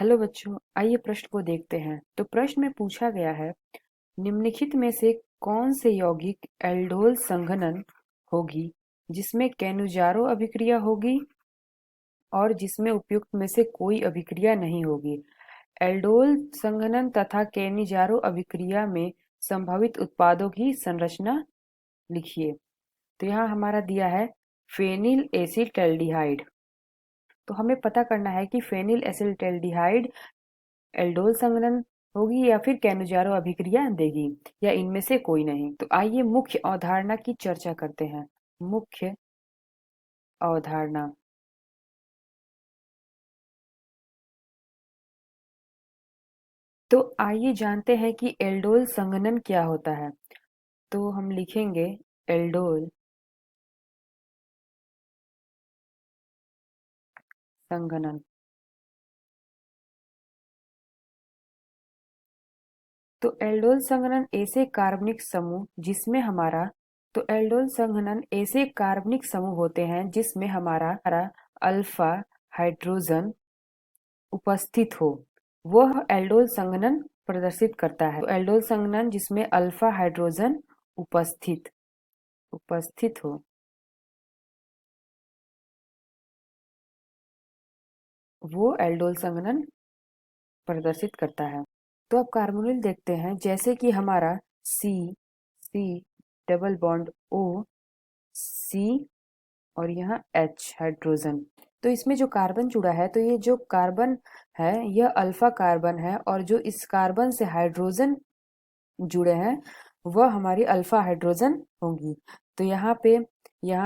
Hello बच्चों, आइए प्रश्न को देखते हैं। तो प्रश्न में पूछा गया है, निम्नलिखित में से कौन से यौगिक एल्डोल संघनन होगी जिसमें केनुजारो अभिक्रिया होगी और जिसमें उपयुक्त में से कोई अभिक्रिया नहीं होगी। एल्डोल संघनन तथा केनिजारो अभिक्रिया में संभावित उत्पादों की संरचना लिखिए। तो यहाँ हमारा दिया है फेनिल एसिटाल्डिहाइड। तो हमें पता करना है कि फेनिल एसिटाल्डिहाइड एल्डोल संघनन होगी या फिर केनुजारो अभिक्रिया देगी या इनमें से कोई नहीं। तो आइए मुख्य अवधारणा की चर्चा करते हैं। मुख्य अवधारणा। तो आइए जानते हैं कि एल्डोल संघनन क्या होता है। तो हम लिखेंगे एल्डोल संघनन। तो एल्डोल संघनन ऐसे कार्बनिक समूह जिसमें हमारा तो एल्डोल संघनन ऐसे कार्बनिक समूह होते हैं जिसमें हमारा अल्फा हाइड्रोजन उपस्थित हो, वह एल्डोल संघनन प्रदर्शित करता है। तो एल्डोल संघनन जिसमें अल्फा हाइड्रोजन उपस्थित उपस्थित हो, वो एल्डोल संघनन प्रदर्शित करता है। तो अब कार्बोनिल देखते हैं, जैसे कि हमारा सी सी डबल बॉन्ड ओ सी और यहाँ H हाइड्रोजन। तो इसमें जो कार्बन जुड़ा है, तो ये जो कार्बन है यह अल्फा कार्बन है और जो इस कार्बन से हाइड्रोजन जुड़े हैं वह हमारी अल्फा हाइड्रोजन होंगी। तो यहाँ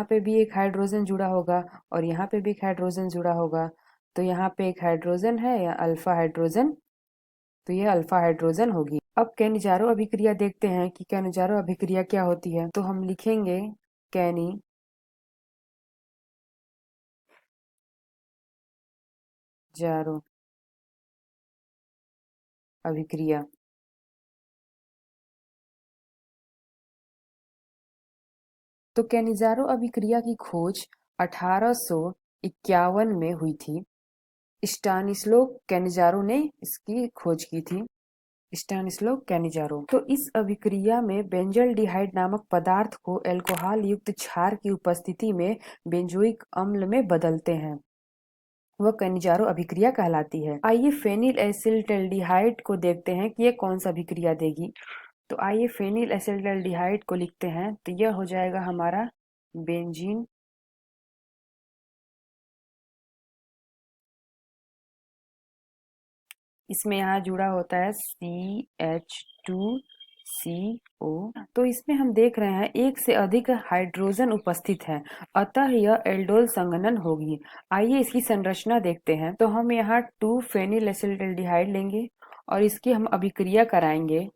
पे भी एक हाइड्रोजन जुड़ा होगा और यहाँ पे भी एक हाइड्रोजन जुड़ा होगा। तो यहाँ पे एक हाइड्रोजन है या अल्फा हाइड्रोजन, तो यह अल्फा हाइड्रोजन होगी। अब कैनिजारो अभिक्रिया देखते हैं कि कैनिजारो अभिक्रिया क्या होती है। तो हम लिखेंगे कैनी जारो अभिक्रिया। तो कैनिजारो अभिक्रिया की खोज 1851 में हुई थी। स्टानिस्लो कैनिजारो ने इसकी खोज की थी। स्टानिस्लो कैनिजारो। तो इस अभिक्रिया में बेंजल्डिहाइड नामक पदार्थ को अल्कोहल युक्त क्षार की उपस्थिति में बेंजोइक अम्ल में बदलते हैं, वह कैनिजारो अभिक्रिया कहलाती है। आइए फेनिल एसिटाल्डिहाइड को देखते हैं कि ये कौन सा अभिक्रिया देगी। तो आइए फेनिल एसिटाल्डिहाइड को लिखते हैं। तो यह हो जाएगा हमारा बेंजीन इसमें यहाँ जुड़ा होता है CH2CO। तो इसमें हम देख रहे हैं एक से अधिक हाइड्रोजन उपस्थित है, अतः यह एल्डोल संघनन होगी। आइए इसकी संरचना देखते हैं। तो हम यहाँ 2 फेनिल एसिटाल्डिहाइड लेंगे और इसकी हम अभिक्रिया कराएंगे।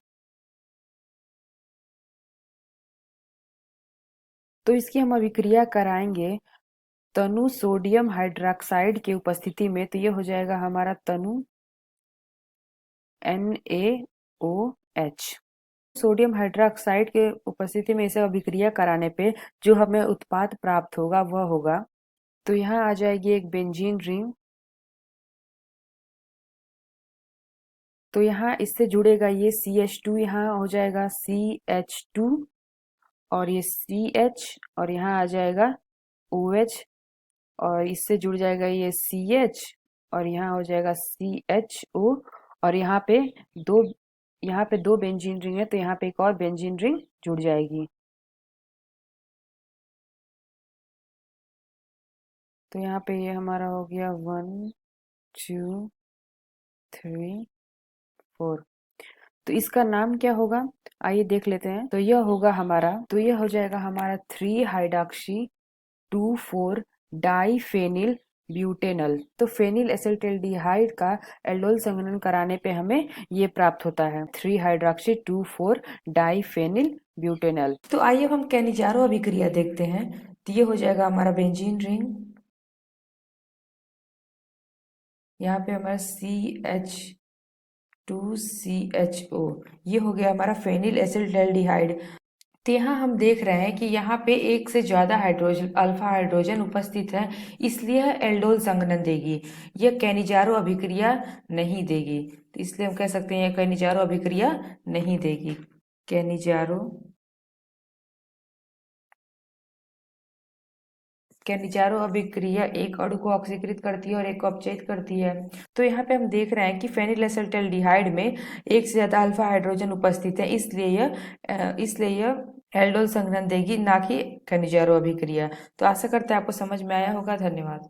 तो इसकी हम अभिक्रिया कराएंगे तनु सोडियम हाइड्रॉक्साइड की उपस्थिति में। तो ये हो जाएगा हमारा तनु NaOH। सोडियम हाइड्रॉक्साइड के उपस्थिति में इसे अभिक्रिया कराने पे जो हमें उत्पाद प्राप्त होगा वह होगा, तो यहाँ आ जाएगी एक बेंजीन रिंग। तो यहाँ इससे जुड़ेगा ये CH2, यहाँ हो जाएगा CH2 और ये CH और यहाँ आ जाएगा OH और इससे जुड़ जाएगा ये CH और यहाँ हो जाएगा CHO और दो यहाँ पे दो बेंजीन रिंग है, तो यहाँ पे एक और बेंजीन रिंग जुड़ जाएगी। तो यहाँ पे ये हमारा हो गया 1 2 3 4। तो इसका नाम क्या होगा, आइए देख लेते हैं। तो यह हो जाएगा हमारा 3 हाइड्रॉक्सी 2 4 डाइफेनिल ब्यूटेनल। तो फेनिल एसिटाल्डिहाइड का एल्डोल संघनन कराने पे हमें ये प्राप्त होता है 3 हाइड्रॉक्सी 2 4 डाइफेनिल ब्यूटेनल। तो आइए अब हम कैनिजारो अभिक्रिया देखते हैं। तो ये हो जाएगा हमारा बेंजीन रिंग, यहाँ पे हमारा CH2CHO, ये हो गया हमारा फेनिल एसिटाल्डिहाइड। तो यहाँ हम देख रहे हैं कि यहाँ पे एक से ज़्यादा हाइड्रोजन अल्फा हाइड्रोजन उपस्थित है, इसलिए यह एल्डोल संघनन देगी। यह कैनिजारो अभिक्रिया नहीं देगी, तो इसलिए हम कह सकते हैं यह कैनिजारो अभिक्रिया नहीं देगी। कैनिजारो कैनिजारो अभिक्रिया एक अणु को ऑक्सीकृत करती है और एक को अपचयित करती है। तो यहाँ पे हम देख रहे हैं कि फेनिल एसिटाल्डिहाइड में एक से ज्यादा अल्फा हाइड्रोजन उपस्थित है, इसलिए यह एल्डोल संघनन देगी, ना कि कैनिजारो अभिक्रिया। तो आशा करते हैं आपको समझ में आया होगा। धन्यवाद।